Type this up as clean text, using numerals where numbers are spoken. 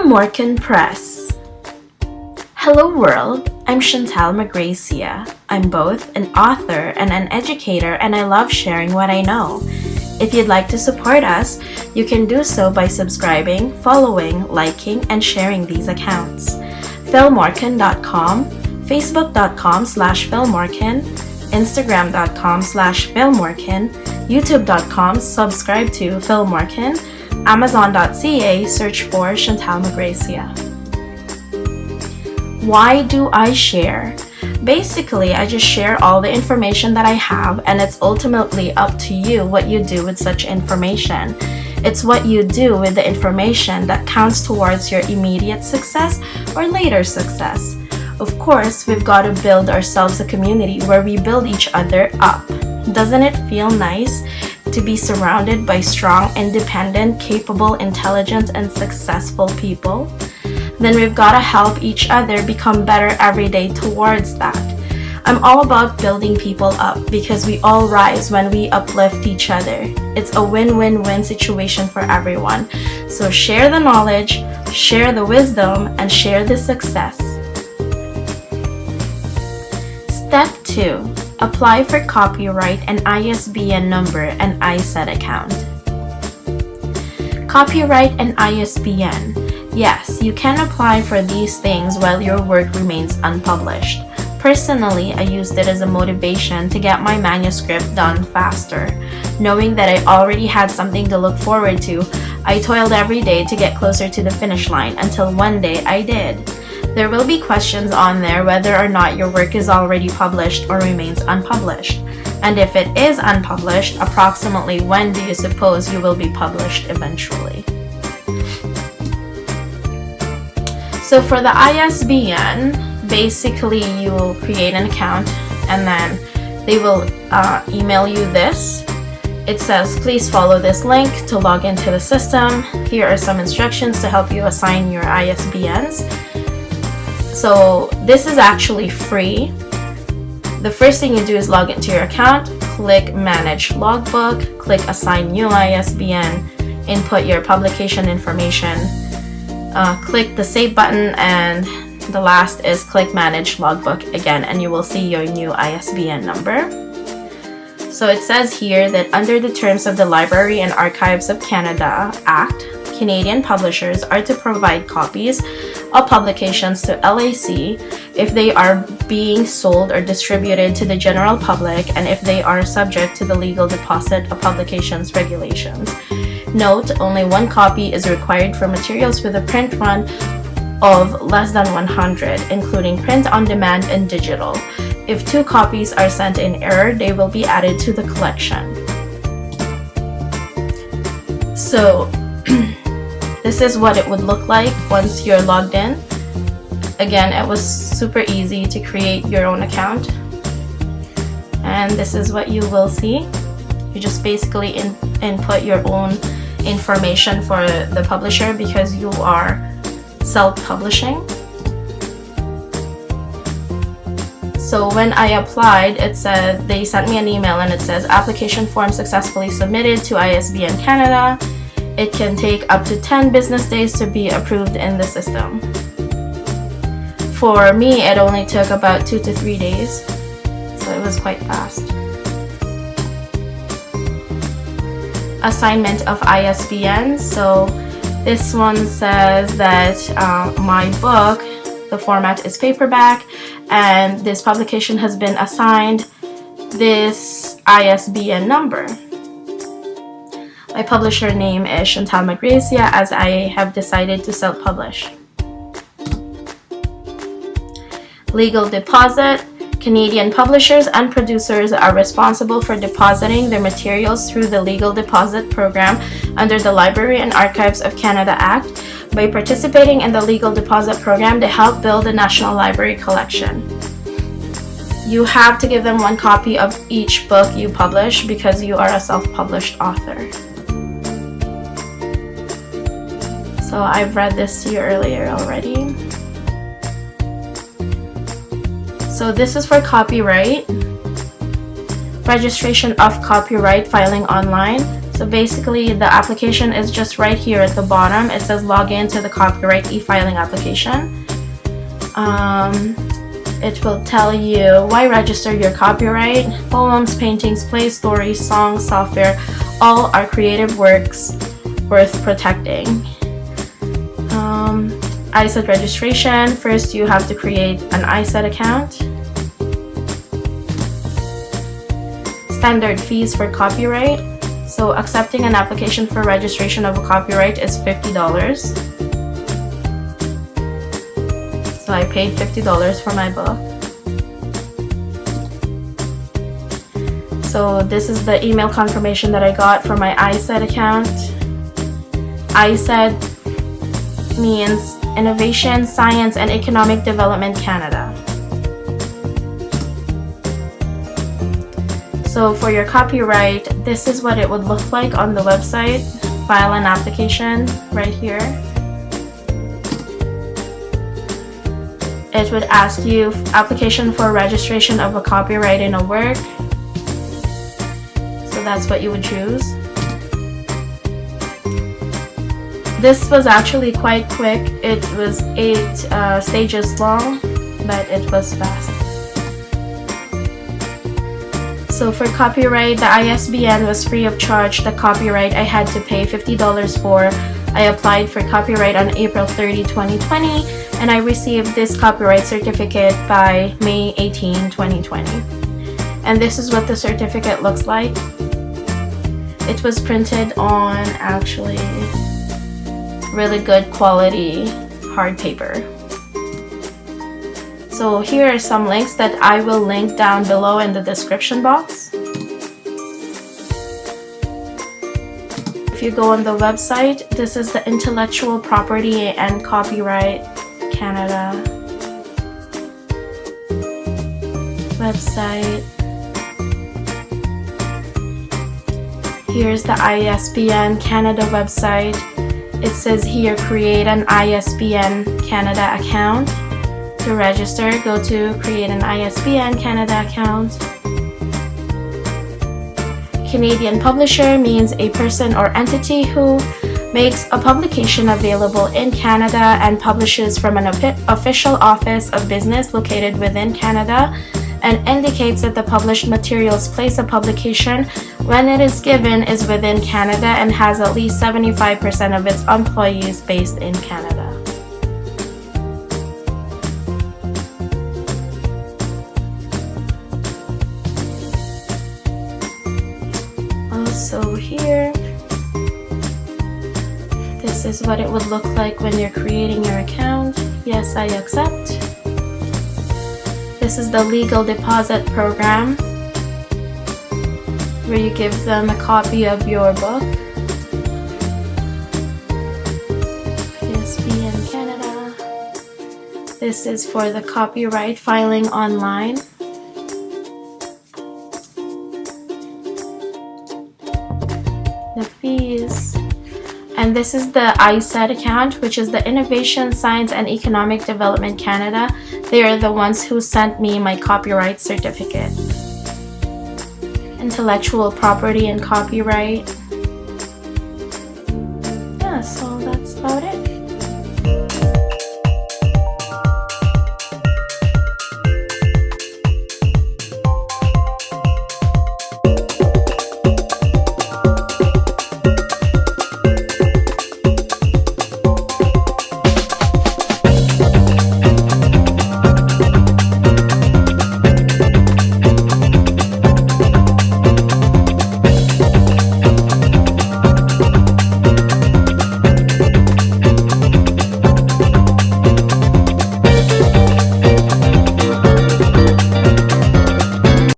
PhilMorCan Press. Hello world, I'm Chantal Magracia. I'm both an author and an educator, and I love sharing what I know. If you'd like to support us, you can do so by subscribing, following, liking, and sharing these accounts. PhilMorCan.com, Facebook.com/PhilMorCan, Instagram.com/PhilMorCan, YouTube.com, subscribe to PhilMorCan, Amazon.ca, search for Chantal Magracia. Why do I share? Basically, I just share all the information that I have, and it's ultimately up to you what you do with such information. It's what you do with the information that counts towards your immediate success or later success. Of course, we've got to build ourselves a community where we build each other up. Doesn't it feel nice to be surrounded by strong, independent, capable, intelligent, and successful people? Then we've got to help each other become better every day towards that. I'm all about building people up because we all rise when we uplift each other. It's a win-win-win situation for everyone. So share the knowledge, share the wisdom, and share the success. Step 2. Apply for copyright and ISBN number and ISED account. Copyright and ISBN. Yes, you can apply for these things while your work remains unpublished. Personally, I used it as a motivation to get my manuscript done faster. Knowing that I already had something to look forward to, I toiled every day to get closer to the finish line until one day I did. There will be questions on there whether or not your work is already published or remains unpublished. And if it is unpublished, approximately when do you suppose you will be published eventually? So for the ISBN, basically you will create an account and then they will email you this. It says, please follow this link to log into the system. Here are some instructions to help you assign your ISBNs. So this is actually free. The first thing you do is log into your account, click Manage Logbook, click Assign New ISBN, input your publication information, click the Save button, and the last is click Manage Logbook again, and you will see your new ISBN number. So it says here that under the terms of the Library and Archives of Canada Act, Canadian publishers are to provide copies of publications to LAC if they are being sold or distributed to the general public and if they are subject to the legal deposit of publications regulations. Note, only one copy is required for materials with a print run of less than 100, including print on demand and digital. If 2 copies are sent in error, they will be added to the collection. So this is what it would look like once you're logged in. Again, it was super easy to create your own account. And this is what you will see. You just basically input your own information for the publisher because you are self-publishing. So when I applied, it said they sent me an email and it says application form successfully submitted to ISBN Canada. It can take up to 10 business days to be approved in the system. For me, it only took about 2 to 3 days, so it was quite fast. Assignment of ISBN. So this one says that my book, the format is paperback, and this publication has been assigned this ISBN number. My publisher name is Chantal Magracia, as I have decided to self-publish. Legal deposit. Canadian publishers and producers are responsible for depositing their materials through the Legal Deposit Program under the Library and Archives of Canada Act. By participating in the Legal Deposit Program, they help build a National Library collection. You have to give them 1 copy of each book you publish because you are a self-published author. So I've read this to you earlier already. So this is for copyright. Registration of copyright filing online. So basically the application is just right here at the bottom. It says log in to the copyright e-filing application. It will tell you why register your copyright. Poems, paintings, plays, stories, songs, software, all are creative works worth protecting. ISED registration. First you have to create an ISED account. Standard fees for copyright. So accepting an application for registration of a copyright is $50. So I paid $50 for my book. So this is the email confirmation that I got for my ISED account. ISED means Innovation, Science and Economic Development Canada. So for your copyright, this is what it would look like on the website. File an application right here. It would ask you application for registration of a copyright in a work. So that's what you would choose. This was actually quite quick. It was 8 stages long, but it was fast. So for copyright, the ISBN was free of charge. The copyright I had to pay $50 for. I applied for copyright on April 30, 2020, and I received this copyright certificate by May 18, 2020. And this is what the certificate looks like. It was printed on actually really good quality hard paper. So here are some links that I will link down below in the description box. If you go on the website, this is the Intellectual Property and Copyright Canada website. Here's the ISBN Canada website. It says here, create an ISBN Canada account. To register, go to create an ISBN Canada account. Canadian publisher means a person or entity who makes a publication available in Canada and publishes from an official office of business located within Canada, and indicates that the published material's place of publication when it is given is within Canada and has at least 75% of its employees based in Canada. Also here, this is what it would look like when you're creating your account. Yes, I accept. This is the legal deposit program, where you give them a copy of your book. ISBN Canada. This is for the copyright filing online. The fees. And this is the ISED account, which is the Innovation, Science and Economic Development Canada. They are the ones who sent me my copyright certificate. Intellectual property and copyright.